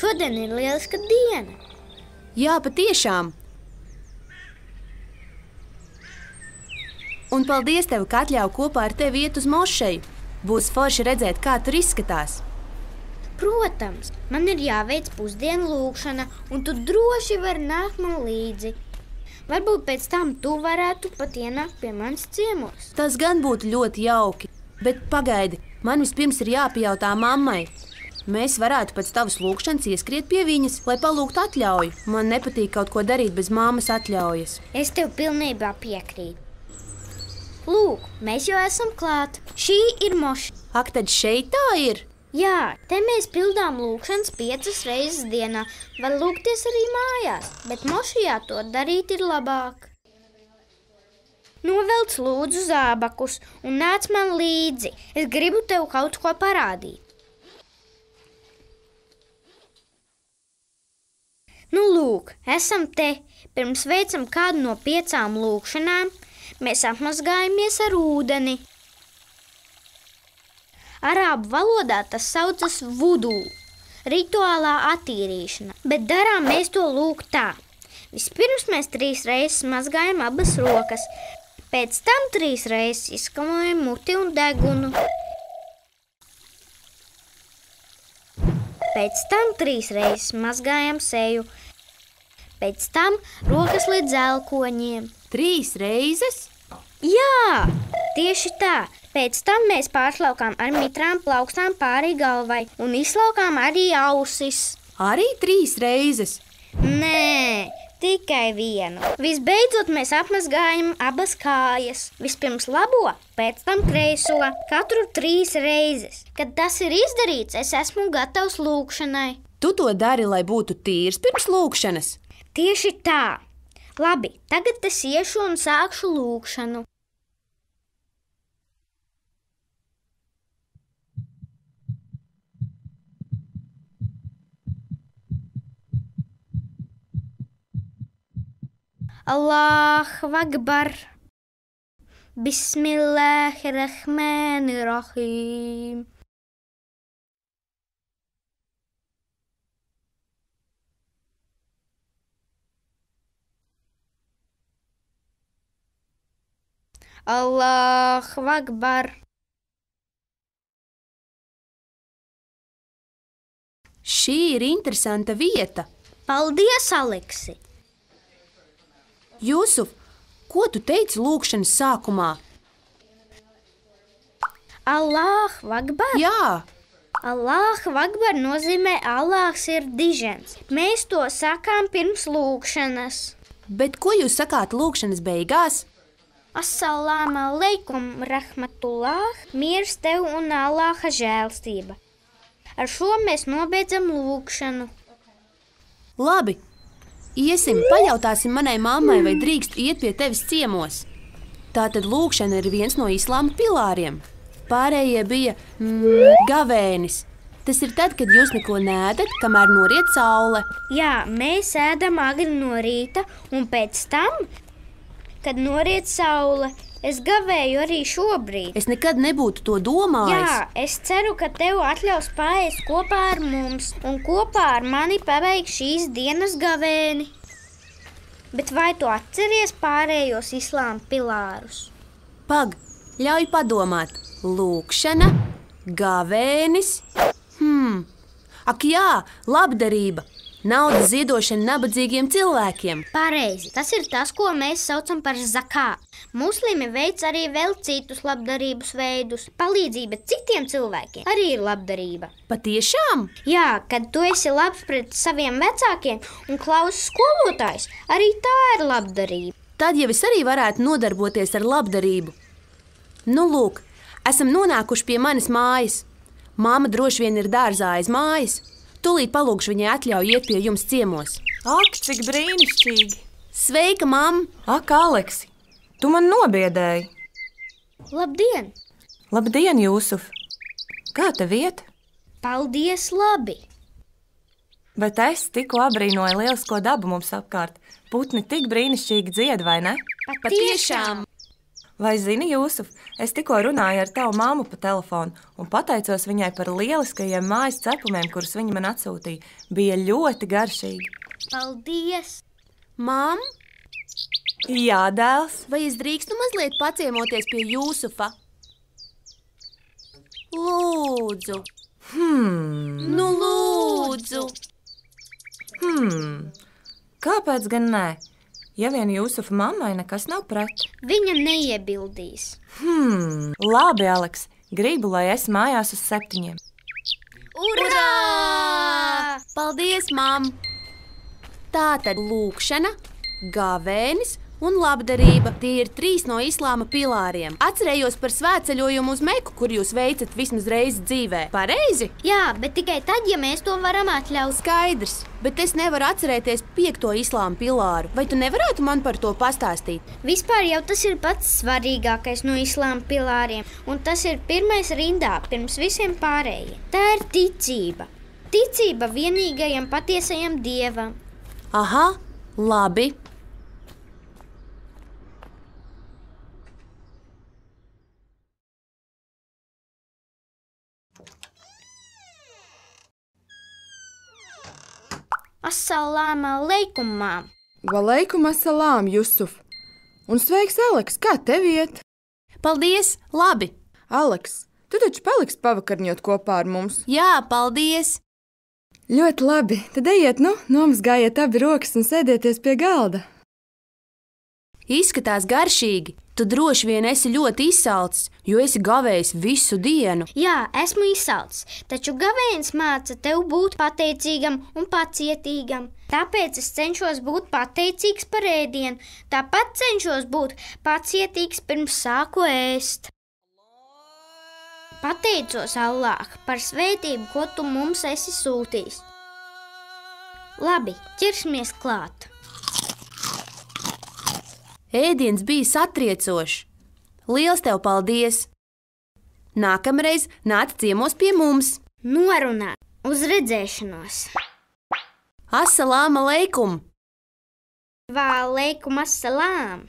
Šodien ir lieliska diena. Jā, patiešām. Un paldies tev, ka atļauj kopā ar tevi iet uz mošeju. Būs forši redzēt, kā tur izskatās. Protams, man ir jāveic pusdienu lūkšana, un tu droši vari nākt man līdzi. Varbūt pēc tam tu varētu pat ienākt pie manis ciemos. Tas gan būtu ļoti jauki, bet pagaidi, man vispirms ir jāpajautā mammai. Mēs varētu pēc tavas lūkšanas ieskriet pie viņas, lai palūgtu atļauju. Man nepatīk kaut ko darīt bez mammas atļaujas. Es tev pilnībā piekrītu. Lūk, mēs jau esam klāt. Šī ir moša. Ak, tad šeit tā ir? Jā, te mēs pildām lūkšanas 5 reizes dienā. Var lūgties arī mājās, bet mošajā to darīt ir labāk. Novelc lūdzu zābakus un nāc man līdzi. Es gribu tev kaut ko parādīt. Nu lūk, esam te. Pirms veicam kādu no 5 lūkšanām, mēs apmazgājamies ar ūdeni. Arābu valodā tas saucas vudu, rituālā attīrīšana, bet darām mēs to lūk tā. Vispirms mēs 3 reizes mazgājam abas rokas, pēc tam 3 reizes izskalojam muti un degunu. Pēc tam 3 reizes mazgājam seju, pēc tam rokas līdz elkoņiem. 3 reizes? Jā, tieši tā. Pēc tam mēs pārslaukām ar mitrām plaukstām pāri galvai un izslaukām arī ausis. Arī 3 reizes? Nē, tikai 1. Visbeidzot mēs apmazgājam abas kājas. Vispirms labo, pēc tam kreiso, katru 3 reizes. Kad tas ir izdarīts, es esmu gatavs lūkšanai. Tu to dari, lai būtu tīrs pirms lūkšanas? Tieši tā. Labi, tagad es iešu un sākšu lūkšanu. Allahu Akbar. Bismillahirrahmanirrahim. Allahu Akbar. Šī ir interesanta vieta. Paldies, Aleksi! Jūsuf, ko tu teici lūkšanas sākumā? Allahu Akbar? Jā. Allahu Akbar nozīmē Allāhs ir dižens. Mēs to sakām pirms lūkšanas. Bet ko jūs sakāt lūkšanas beigās? Assalamu alaikum rahmatullah, miers tev un Allāha žēlstība. Ar šo mēs nobeidzam lūkšanu. Labi. Iesim, pajautāsim manai mammai, vai drīkst iet pie tevis ciemos. Tātad lūkšana ir viens no islāma pilāriem. Pārējie bija gavēnis. Tas ir tad, kad jūs neko neēdat, kamēr noriet saule. Jā, mēs ēdam agri no rīta, un pēc tam, kad noriet saule, es gavēju arī šobrīd. Es nekad nebūtu to domājis. Jā, es ceru, ka tev atļaus paēst kopā ar mums un kopā ar mani pabeigt šīs dienas gavēni. Bet vai tu atceries pārējos islāma pilārus? Pag, ļauj padomāt. Lūkšana, gavēnis. Ak jā, labdarība. Naudas ziedošana nabadzīgiem cilvēkiem. Pareizi, tas ir tas, ko mēs saucam par zakā. Muslimi veic arī vēl citus labdarības veidus. Palīdzība citiem cilvēkiem arī ir labdarība. Patiešām? Jā, kad tu esi labs pret saviem vecākiem un klausi skolotājs, arī tā ir labdarība. Tad jau es arī varētu nodarboties ar labdarību. Nu lūk, esam nonākuši pie manas mājas. Māma droši vien ir dārzā aiz mājas. Tūlīt palūkšu viņai atļauju iet pie jums ciemos. Ak, cik brīnišķīgi! Sveika, mamma! Ak, Aleksi, tu man nobiedēji! Labdien! Labdien, Jūsuf! Kā tev iet? Paldies, labi! Bet es tikko abrīnoju lielisko dabu mums apkārt. Putni tik brīnišķīgi dzied, vai ne? Patiešām! Vai zini, Jūsuf, es tikko runāju ar tavu mammu pa telefonu un pateicos viņai par lieliskajiem mājas cepumiem, kurus viņa man atsūtīja. Bija ļoti garšīgi. Paldies! Mam, Jā, dēls. vai es drīkstu mazliet paciemoties pie Jūsufa? Lūdzu! Nu, lūdzu! Kāpēc gan nē? Ja vien Jūsufa mammai nekas nav pret. Viņa neiebildīs. Labi, Aleks. Gribu, lai esi mājās uz 7. Urā! Paldies, mam! Tātad lūkšana, gavēnis un labdarība. Tie ir 3 no islāma pilāriem. Atcerējos par svētceļojumu uz Meku, kur jūs veicat vismaz reizi dzīvē. Pareizi? Jā, bet tikai tad, ja mēs to varam atļaut. Skaidrs, bet es nevaru atcerēties 5. islāma pilāru. Vai tu nevarētu man par to pastāstīt? Vispār jau tas ir pats svarīgākais no islāma pilāriem, un tas ir pirmais rindā pirms visiem pārējiem. Tā ir ticība. Ticība vienīgajam patiesajam dievam. Aha, labi. Assalāmu aleikum, mām! Valeikum assalām, Jusuf! Un sveiks, Aleks, kā tev iet? Paldies, labi. Aleks, tu taču paliksi pavakarņot kopā ar mums. Jā, paldies. Ļoti labi, tad ejiet, nomazgājiet abi rokas un sēdieties pie galda. Izskatās garšīgi. Tu droši vien esi ļoti izsalcis, jo esi gavējis visu dienu. Jā, esmu izsalcis, taču gavēnis māca tev būt pateicīgam un pacietīgam. Tāpēc es cenšos būt pateicīgs par ēdienu, tāpat cenšos būt pacietīgs pirms sāku ēst. Pateicos Allāh par svētību, ko tu mums esi sūtījis. Labi, ķersimies klāt. Ēdiens bija satriecošs. Liels tev paldies! Nākamreiz nāc ciemos pie mums. Norunā, uz redzēšanos! Assalāmu aleikum! Vāleikum assalām!